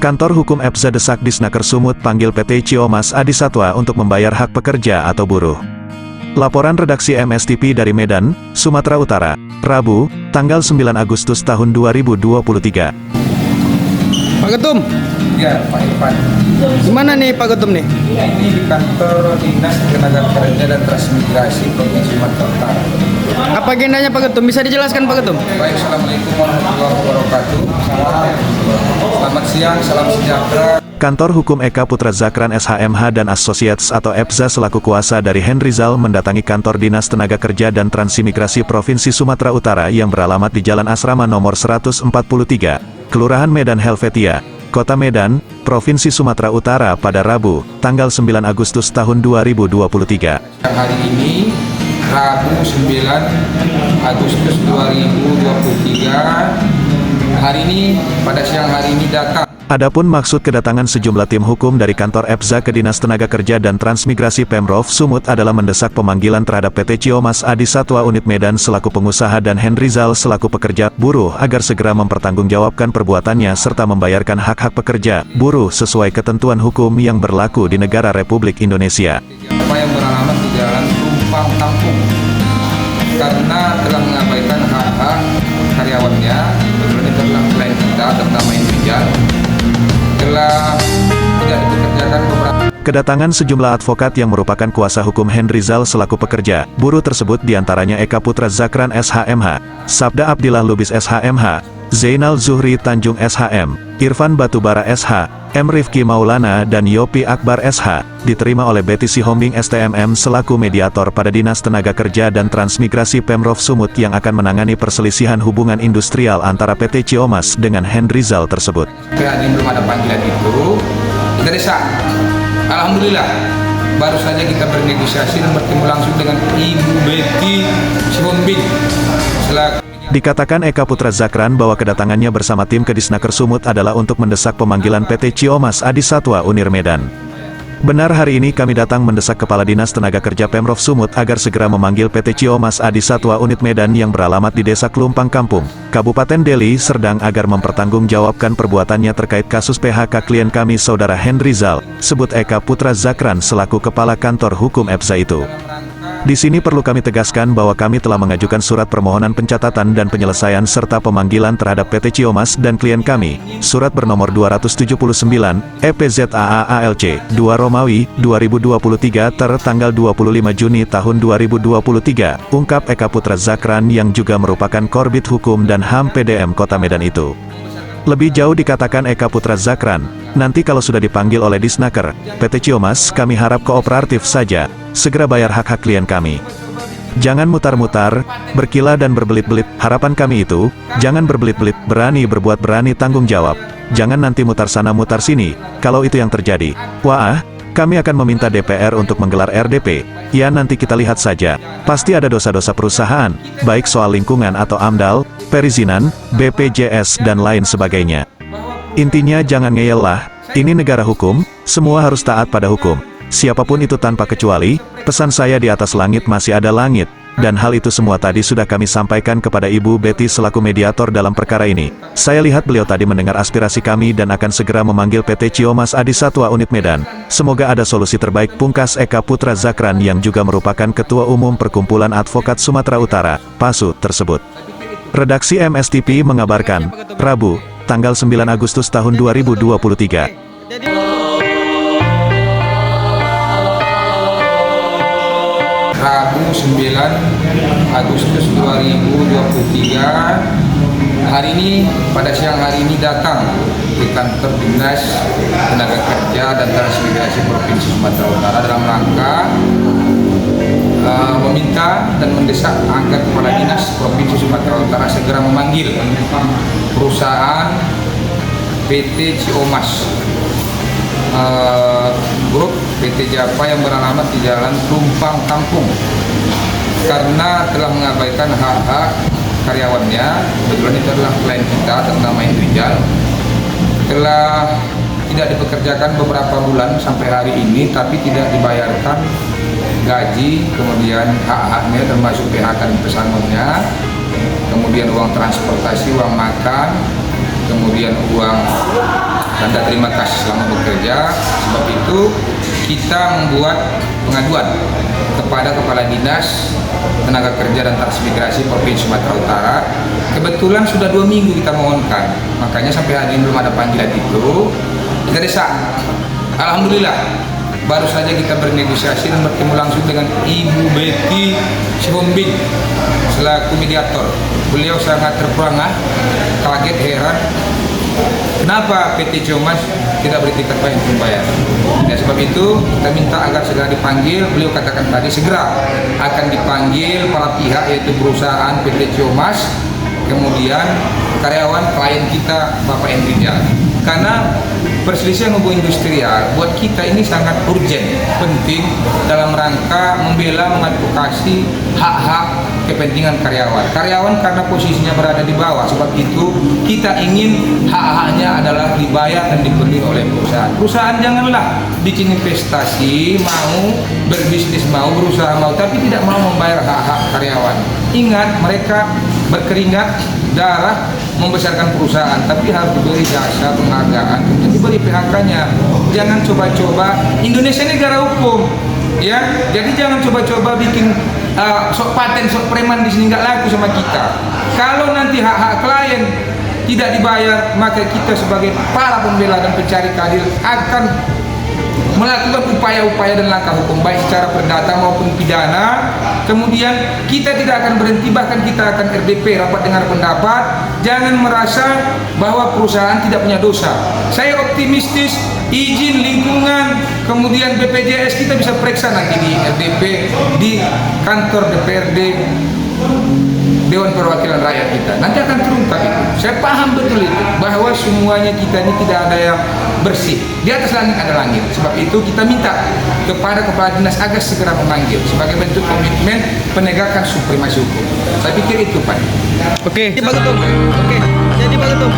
Kantor Hukum EPZA desak Disnaker Sumut panggil PT Ciomas Adisatwa untuk membayar hak pekerja atau buruh. Laporan redaksi MSTP dari Medan, Sumatera Utara, Rabu, tanggal 9 Agustus tahun 2023. Pak Ketum? Ya, Pak Irfan. Gimana nih Pak Ketum nih? Ini di kantor Dinas Tenaga dan Transmigrasi Provinsi Sumatera Utara. Apa agendanya Pak Ketum? Bisa dijelaskan Pak Ketum? Baik, Assalamualaikum warahmatullahi wabarakatuh. Selamat siang, salam sejahtera. Kantor Hukum Eka Putra Zakran SHMH dan Associates atau EPZA selaku kuasa dari Henryzal mendatangi kantor Dinas Tenaga Kerja dan Transmigrasi Provinsi Sumatera Utara yang beralamat di Jalan Asrama nomor 143, Kelurahan Medan Helvetia, Kota Medan, Provinsi Sumatera Utara pada Rabu, tanggal 9 Agustus tahun 2023. Hari ini, Rabu 9 Agustus 2023, hari ini, pada siang hari ini datang. Adapun maksud kedatangan sejumlah tim hukum dari kantor EPZA ke Dinas Tenaga Kerja dan Transmigrasi Pemprov Sumut adalah mendesak pemanggilan terhadap PT Ciomas Adisatwa Unit Medan selaku pengusaha dan Henryzal selaku pekerja buruh agar segera mempertanggungjawabkan perbuatannya serta membayarkan hak-hak pekerja buruh sesuai ketentuan hukum yang berlaku di negara Republik Indonesia. Apa yang beralamat di Jalan Tumpang Kampung karena telah mengabaikan hak-hak karyawannya, kemudian telah klien kita bernama Henryzal telah tidak dipekerjakan beberapa. Kedatangan sejumlah advokat yang merupakan kuasa hukum Henryzal selaku pekerja buruh tersebut diantaranya Eka Putra Zakran SHMH, Sabda Abdillah Lubis SHMH, Zainal Zuhri Tanjung SHM, Irfan Batubara SH, M. Rifki Maulana dan Yopi Akbar SH, diterima oleh Betty Sihombing STMM selaku mediator pada Dinas Tenaga Kerja dan Transmigrasi Pemprov Sumut yang akan menangani perselisihan hubungan industrial antara PT Ciomas dengan Henryzal tersebut. Hari ini belum ada panggilan itu, kita desak. Alhamdulillah, baru saja kita bernegosiasi dan bertemu langsung dengan Ibu Betty Sihombing selaku. Dikatakan Eka Putra Zakran bahwa kedatangannya bersama tim ke Disnaker Sumut adalah untuk mendesak pemanggilan PT Ciomas Adisatwa Unir Medan. Benar, hari ini kami datang mendesak Kepala Dinas Tenaga Kerja Pemprov Sumut agar segera memanggil PT Ciomas Adisatwa Unit Medan yang beralamat di Desa Klumpang Kampung, Kabupaten Deli Serdang agar mempertanggungjawabkan perbuatannya terkait kasus PHK klien kami Saudara Henryzal, sebut Eka Putra Zakran selaku Kepala Kantor Hukum EPZA itu. Di sini perlu kami tegaskan bahwa kami telah mengajukan surat permohonan pencatatan dan penyelesaian serta pemanggilan terhadap PT Ciomas dan klien kami, surat bernomor 279, EPZAAALC, 2 Romawi, 2023 tertanggal 25 Juni tahun 2023, ungkap Eka Putra Zakran yang juga merupakan Korbit Hukum dan HAM PDM Kota Medan itu. Lebih jauh dikatakan Eka Putra Zakran, nanti kalau sudah dipanggil oleh Disnaker, PT Ciomas kami harap kooperatif saja, segera bayar hak-hak klien kami. Jangan mutar-mutar, berkilah dan berbelit-belit, harapan kami itu, jangan berbelit-belit, berani berbuat berani tanggung jawab, jangan nanti mutar sana mutar sini, kalau itu yang terjadi, wah, kami akan meminta DPR untuk menggelar RDP, ya nanti kita lihat saja, pasti ada dosa-dosa perusahaan, baik soal lingkungan atau AMDAL, perizinan, BPJS dan lain sebagainya. Intinya jangan ngeyel lah, ini negara hukum, semua harus taat pada hukum. Siapapun itu tanpa kecuali, pesan saya di atas langit masih ada langit, dan hal itu semua tadi sudah kami sampaikan kepada Ibu Betty selaku mediator dalam perkara ini. Saya lihat beliau tadi mendengar aspirasi kami dan akan segera memanggil PT Ciomas Adisatwa Unit Medan. Semoga ada solusi terbaik, pungkas Eka Putra Zakran yang juga merupakan Ketua Umum Perkumpulan Advokat Sumatera Utara, PASU, tersebut. Redaksi MSTP mengabarkan, Rabu, tanggal 9 Agustus tahun 2023. Rabu 9 Agustus 2023, hari ini, pada siang hari ini datang di kantor Dinas Tenaga Kerja dan Transmigrasi Provinsi Sumatera Utara dalam rangka meminta dan mendesak agar Kepala Dinas Provinsi Sumatera Utara segera memanggil perusahaan PT Ciomas Grup PT Japa yang beralamat di Jalan Tumpang Kampung karena telah mengabaikan hak-hak karyawannya, kebetulan itu adalah klien kita bernama Henryzal, telah tidak dipekerjakan beberapa bulan sampai hari ini, tapi tidak dibayarkan gaji, kemudian hak-haknya termasuk PHK dan pesangonnya, kemudian uang transportasi, uang makan, kemudian uang tanda terima kasih selama bekerja. Sebab itu kita membuat pengaduan kepada Kepala Dinas Tenaga Kerja dan Transmigrasi Provinsi Sumatera Utara. Kebetulan sudah 2 minggu kita mohonkan, makanya sampai hari ini belum ada panggilan itu. Kita desak. Alhamdulillah, baru saja kita bernegosiasi dan bertemu langsung dengan Ibu Betty Sihombing selaku mediator. Beliau sangat terperangah, kaget, heran. Kenapa PT Ciumas tidak beritikat bayar? Ya, sebab itu kita minta agar segera dipanggil. Beliau katakan tadi segera akan dipanggil para pihak, yaitu perusahaan PT Ciumas, kemudian karyawan klien kita Bapak Endrijal. Karena perselisihan hubungan industrial buat kita ini sangat urgent, penting dalam rangka membela, mengadvokasi hak-hak kepentingan karyawan. Karyawan karena posisinya berada di bawah, sebab itu kita ingin hak-haknya adalah dibayar dan dibeli oleh perusahaan. Perusahaan janganlah bikin investasi, mau berbisnis, mau berusaha, mau, tapi tidak mau membayar hak-hak karyawan. Ingat, mereka berkeringat darah membesarkan perusahaan, tapi harus diberi jasa penghargaan, kemudian diberi PHK-nya. Jangan coba-coba, Indonesia ini negara hukum, ya. Jadi jangan coba-coba bikin sok paten, sok preman di sini, nggak laku sama kita. Kalau nanti hak-hak klien tidak dibayar, maka kita sebagai para pembela dan pencari keadilan akan melakukan upaya-upaya dan langkah hukum baik secara perdata maupun pidana. Kemudian kita tidak akan berhenti, bahkan kita akan RDP, rapat dengar pendapat. Jangan merasa bahwa perusahaan tidak punya dosa. Saya optimistis izin lingkungan, kemudian BPJS kita bisa periksa nanti di RDP, di kantor DPRD Dewan Perwakilan Rakyat kita. Nanti akan terungkap itu. Saya paham betul itu, bahwa semuanya kita ini tidak ada yang bersih. Di atas langit ada langit. Sebab itu kita minta kepada Kepala Dinas agar segera memanggil sebagai bentuk komitmen penegakan supremasi hukum. Saya pikir itu, Pak. Oke, jadi Pak Ketum.